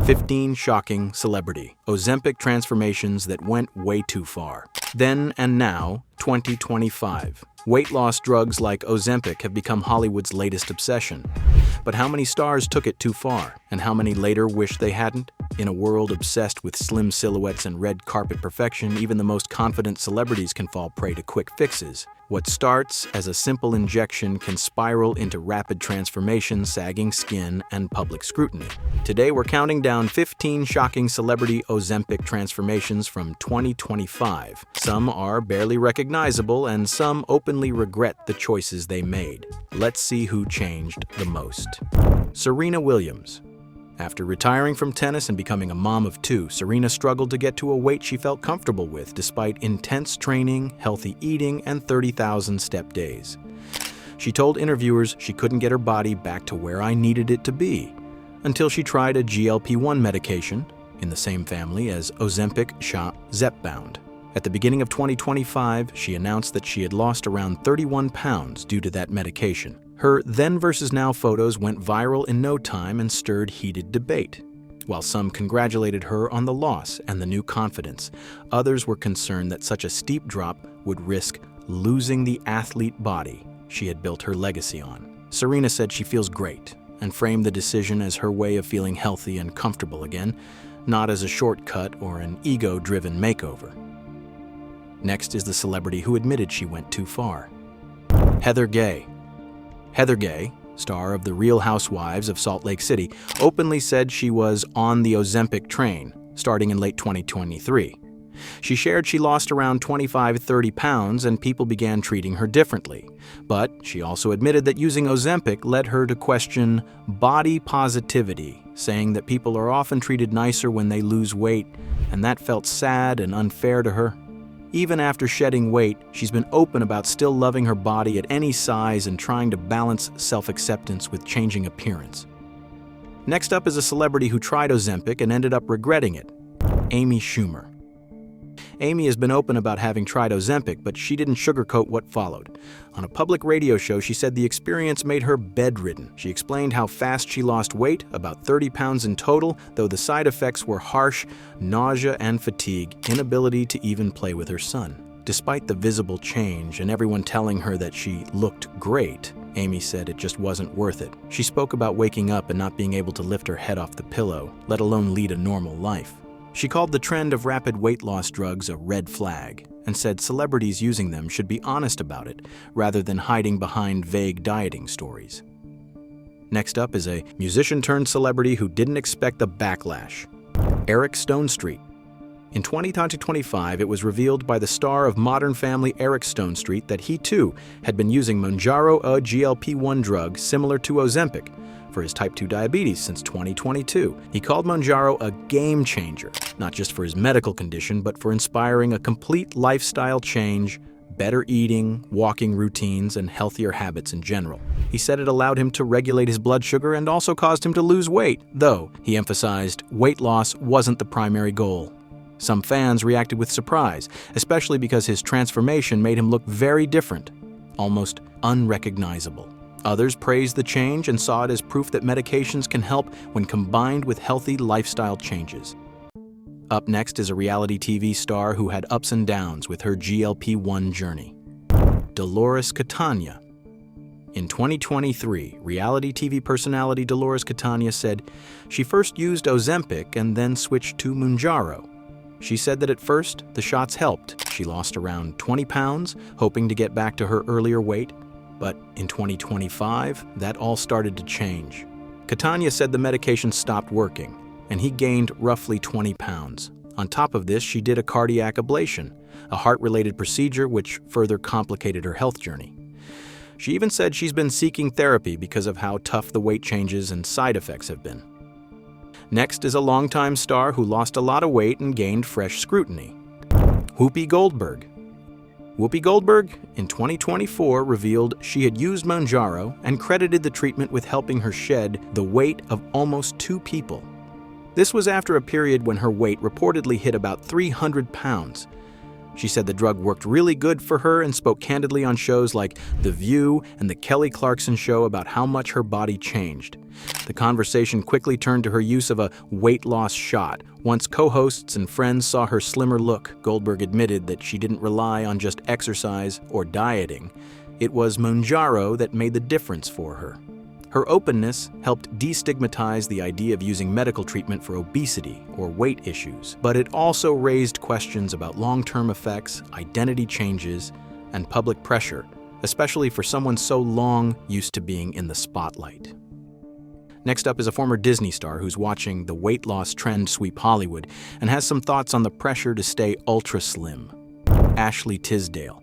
15 shocking celebrity Ozempic transformations that went way too far. Then and now, 2025. Weight loss drugs like Ozempic have become Hollywood's latest obsession. But how many stars took it too far, and how many later wish they hadn't? In a world obsessed with slim silhouettes and red carpet perfection, even the most confident celebrities can fall prey to quick fixes. What starts as a simple injection can spiral into rapid transformation, sagging skin, and public scrutiny. Today, we're counting down 15 shocking celebrity Ozempic transformations from 2025. Some are barely recognizable, and some openly regret the choices they made. Let's see who changed the most. Serena Williams. After retiring from tennis and becoming a mom of two, Serena struggled to get to a weight she felt comfortable with despite intense training, healthy eating, and 30,000-step days. She told interviewers she couldn't get her body back to where I needed it to be, until she tried a GLP-1 medication, in the same family as Ozempic, Zepbound. At the beginning of 2025, she announced that she had lost around 31 pounds due to that medication. Her then versus now photos went viral in no time and stirred heated debate. While some congratulated her on the loss and the new confidence, others were concerned that such a steep drop would risk losing the athlete body she had built her legacy on. Serena said she feels great and framed the decision as her way of feeling healthy and comfortable again, not as a shortcut or an ego-driven makeover. Next is the celebrity who admitted she went too far. Heather Gay. Heather Gay, star of The Real Housewives of Salt Lake City, openly said she was on the Ozempic train, starting in late 2023. She shared she lost around 25-30 pounds and people began treating her differently. But she also admitted that using Ozempic led her to question body positivity, saying that people are often treated nicer when they lose weight, and that felt sad and unfair to her. Even after shedding weight, she's been open about still loving her body at any size and trying to balance self-acceptance with changing appearance. Next up is a celebrity who tried Ozempic and ended up regretting it, Amy Schumer. Amy has been open about having tried Ozempic, but she didn't sugarcoat what followed. On a public radio show, she said the experience made her bedridden. She explained how fast she lost weight, about 30 pounds in total, though the side effects were harsh, nausea and fatigue, inability to even play with her son. Despite the visible change and everyone telling her that she looked great, Amy said it just wasn't worth it. She spoke about waking up and not being able to lift her head off the pillow, let alone lead a normal life. She called the trend of rapid weight loss drugs a red flag and said celebrities using them should be honest about it rather than hiding behind vague dieting stories. Next up is a musician-turned-celebrity who didn't expect the backlash, Eric Stonestreet. In 2025, it was revealed by the star of Modern Family Eric Stonestreet that he too had been using Mounjaro, a GLP-1 drug similar to Ozempic, for his type 2 diabetes since 2022. He called Mounjaro a game changer, not just for his medical condition, but for inspiring a complete lifestyle change, better eating, walking routines, and healthier habits in general. He said it allowed him to regulate his blood sugar and also caused him to lose weight, though, he emphasized, weight loss wasn't the primary goal. Some fans reacted with surprise, especially because his transformation made him look very different, almost unrecognizable. Others praised the change and saw it as proof that medications can help when combined with healthy lifestyle changes. Up next is a reality TV star who had ups and downs with her GLP-1 journey, Dolores Catania. In 2023, reality TV personality Dolores Catania said she first used Ozempic and then switched to Mounjaro. She said that at first, the shots helped. She lost around 20 pounds, hoping to get back to her earlier weight. But in 2025, that all started to change. Catania said the medication stopped working, and he gained roughly 20 pounds. On top of this, she did a cardiac ablation, a heart-related procedure which further complicated her health journey. She even said she's been seeking therapy because of how tough the weight changes and side effects have been. Next is a longtime star who lost a lot of weight and gained fresh scrutiny, Whoopi Goldberg. Whoopi Goldberg, in 2024, revealed she had used Mounjaro and credited the treatment with helping her shed the weight of almost 2 people. This was after a period when her weight reportedly hit about 300 pounds. She said the drug worked really good for her and spoke candidly on shows like The View and The Kelly Clarkson Show about how much her body changed. The conversation quickly turned to her use of a weight loss shot. Once co-hosts and friends saw her slimmer look, Goldberg admitted that she didn't rely on just exercise or dieting. It was Mounjaro that made the difference for her. Her openness helped destigmatize the idea of using medical treatment for obesity or weight issues, but it also raised questions about long-term effects, identity changes, and public pressure, especially for someone so long used to being in the spotlight. Next up is a former Disney star who's watching the weight loss trend sweep Hollywood and has some thoughts on the pressure to stay ultra slim. Ashley Tisdale.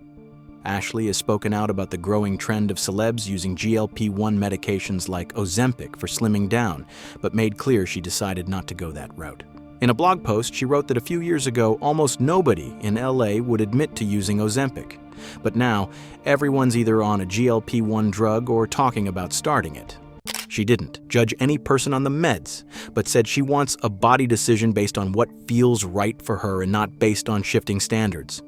Ashley has spoken out about the growing trend of celebs using GLP-1 medications like Ozempic for slimming down, but made clear she decided not to go that route. In a blog post, she wrote that a few years ago, almost nobody in LA would admit to using Ozempic. But now, everyone's either on a GLP-1 drug or talking about starting it. She didn't judge any person on the meds, but said she wants a body decision based on what feels right for her and not based on shifting standards.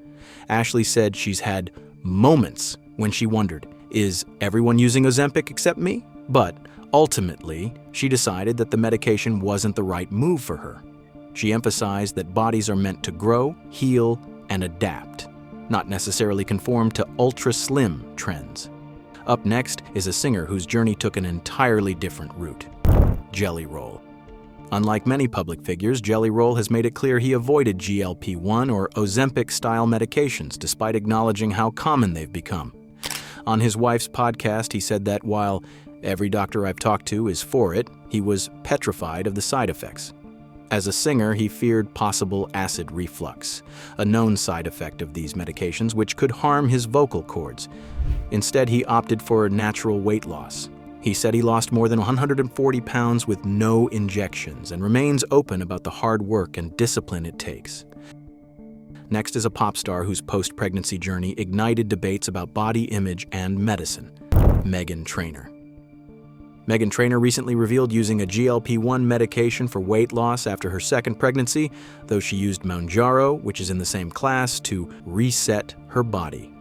Ashley said she's had moments when she wondered, is everyone using Ozempic except me? But ultimately, she decided that the medication wasn't the right move for her. She emphasized that bodies are meant to grow, heal, and adapt, not necessarily conform to ultra-slim trends. Up next is a singer whose journey took an entirely different route: Jelly Roll. Unlike many public figures, Jelly Roll has made it clear he avoided GLP-1 or Ozempic-style medications, despite acknowledging how common they've become. On his wife's podcast, he said that while every doctor I've talked to is for it, he was petrified of the side effects. As a singer, he feared possible acid reflux, a known side effect of these medications which could harm his vocal cords. Instead, he opted for natural weight loss. He said he lost more than 140 pounds with no injections and remains open about the hard work and discipline it takes. Next is a pop star whose post-pregnancy journey ignited debates about body image and medicine: Meghan Trainor. Meghan Trainor recently revealed using a GLP-1 medication for weight loss after her second pregnancy, though she used Mounjaro, which is in the same class, to reset her body.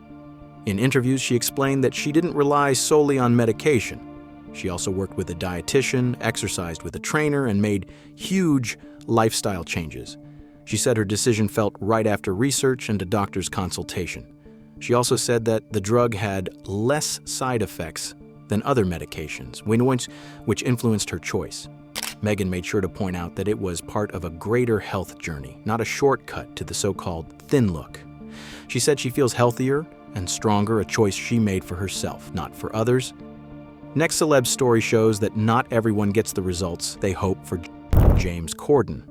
In interviews, she explained that she didn't rely solely on medication. She also worked with a dietitian, exercised with a trainer, and made huge lifestyle changes. She said her decision felt right after research and a doctor's consultation. She also said that the drug had less side effects than other medications, which influenced her choice. Meghan made sure to point out that it was part of a greater health journey, not a shortcut to the so-called thin look. She said she feels healthier and stronger, a choice she made for herself, not for others. Next celeb's story shows that not everyone gets the results they hope for. James Corden.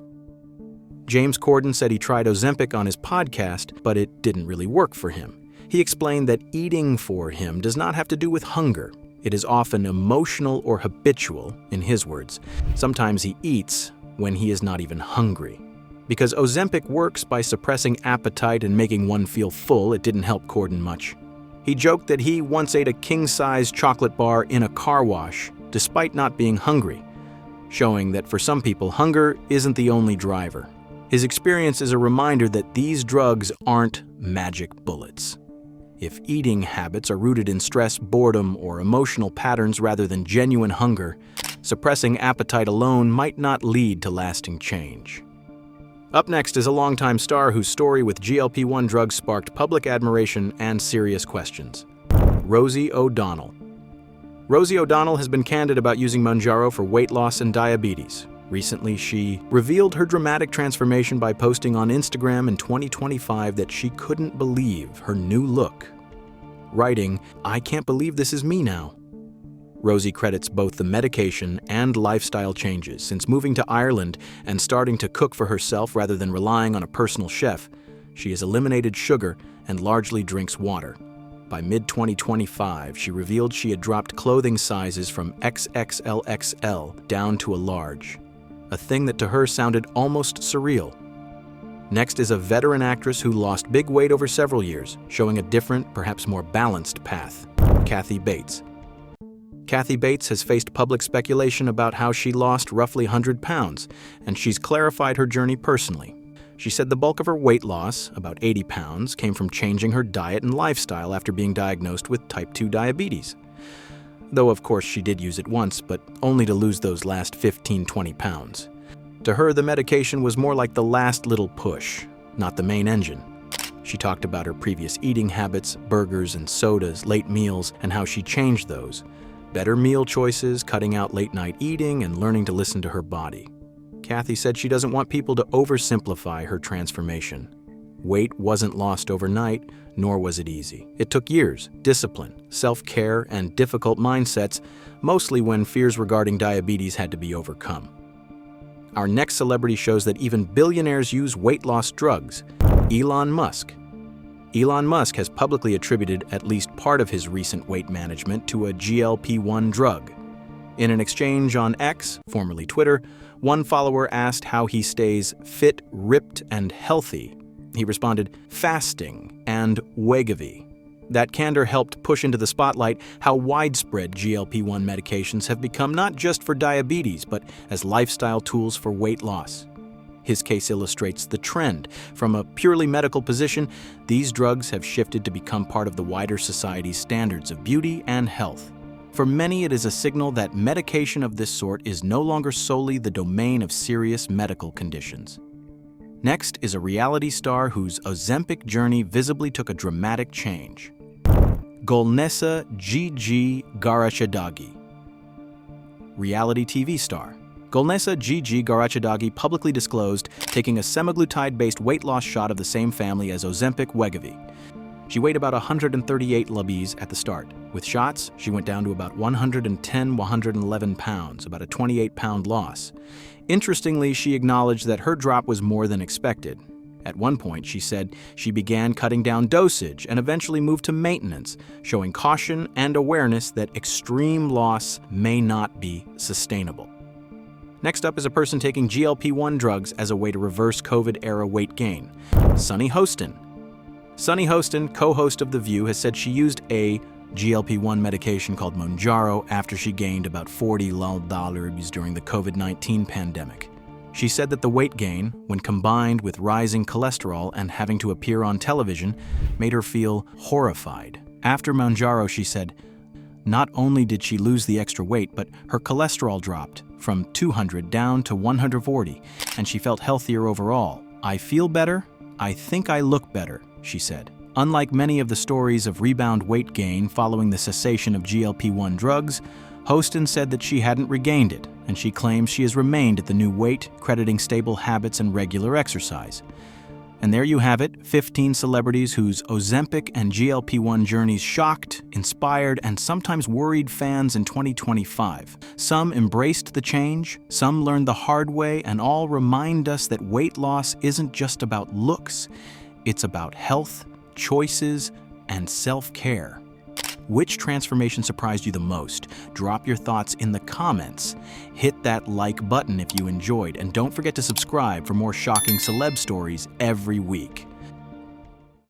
James Corden said he tried Ozempic on his podcast, but it didn't really work for him. He explained that eating for him does not have to do with hunger. It is often emotional or habitual, in his words. Sometimes he eats when he is not even hungry. Because Ozempic works by suppressing appetite and making one feel full, it didn't help Corden much. He joked that he once ate a king-size chocolate bar in a car wash, despite not being hungry, showing that for some people, hunger isn't the only driver. His experience is a reminder that these drugs aren't magic bullets. If eating habits are rooted in stress, boredom, or emotional patterns rather than genuine hunger, suppressing appetite alone might not lead to lasting change. Up next is a longtime star whose story with GLP-1 drugs sparked public admiration and serious questions: Rosie O'Donnell. Rosie O'Donnell has been candid about using Mounjaro for weight loss and diabetes. Recently, she revealed her dramatic transformation by posting on Instagram in 2025 that she couldn't believe her new look, writing, "I can't believe this is me now." Rosie credits both the medication and lifestyle changes. Since moving to Ireland and starting to cook for herself rather than relying on a personal chef, she has eliminated sugar and largely drinks water. By mid-2025, she revealed she had dropped clothing sizes from XXLXL down to a large, a thing that to her sounded almost surreal. Next is a veteran actress who lost big weight over several years, showing a different, perhaps more balanced path: Kathy Bates. Kathy Bates has faced public speculation about how she lost roughly 100 pounds, and she's clarified her journey personally. She said the bulk of her weight loss, about 80 pounds, came from changing her diet and lifestyle after being diagnosed with type 2 diabetes. Though, of course, she did use it once, but only to lose those last 15-20 pounds. To her, the medication was more like the last little push, not the main engine. She talked about her previous eating habits, burgers and sodas, late meals, and how she changed those. Better meal choices, cutting out late-night eating, and learning to listen to her body. Kathy said she doesn't want people to oversimplify her transformation. Weight wasn't lost overnight, nor was it easy. It took years, discipline, self-care, and difficult mindsets, mostly when fears regarding diabetes had to be overcome. Our next celebrity shows that even billionaires use weight loss drugs. Elon Musk. Elon Musk has publicly attributed at least part of his recent weight management to a GLP-1 drug. In an exchange on X, formerly Twitter, one follower asked how he stays fit, ripped, and healthy. He responded, fasting and Wegovy. That candor helped push into the spotlight how widespread GLP-1 medications have become not just for diabetes, but as lifestyle tools for weight loss. His case illustrates the trend. From a purely medical position, these drugs have shifted to become part of the wider society's standards of beauty and health. For many, it is a signal that medication of this sort is no longer solely the domain of serious medical conditions. Next is a reality star whose Ozempic journey visibly took a dramatic change. Golnesa Gharachedaghi. Reality TV star. Golnesa Gharachedaghi publicly disclosed taking a semaglutide-based weight loss shot of the same family as Ozempic Wegovy. She weighed about 138 lbs at the start. With shots, she went down to about 111 pounds, about a 28-pound loss. Interestingly, she acknowledged that her drop was more than expected. At one point, she said she began cutting down dosage and eventually moved to maintenance, showing caution and awareness that extreme loss may not be sustainable. Next up is a person taking GLP-1 drugs as a way to reverse COVID-era weight gain. Sunny Hostin. Sunny Hostin, co-host of The View, has said she used a GLP-1 medication called Mounjaro after she gained about 40 kg during the COVID-19 pandemic. She said that the weight gain, when combined with rising cholesterol and having to appear on television, made her feel horrified. After Mounjaro, she said, not only did she lose the extra weight, but her cholesterol dropped from 200 down to 140, and she felt healthier overall. I feel better. I think I look better, she said. Unlike many of the stories of rebound weight gain following the cessation of GLP-1 drugs, Hostin said that she hadn't regained it, and she claims she has remained at the new weight, crediting stable habits and regular exercise. And there you have it, 15 celebrities whose Ozempic and GLP-1 journeys shocked, inspired, and sometimes worried fans in 2025. Some embraced the change, some learned the hard way, and all remind us that weight loss isn't just about looks. It's about health, choices, and self-care. Which transformation surprised you the most? Drop your thoughts in the comments. Hit that like button if you enjoyed, and don't forget to subscribe for more shocking celeb stories every week.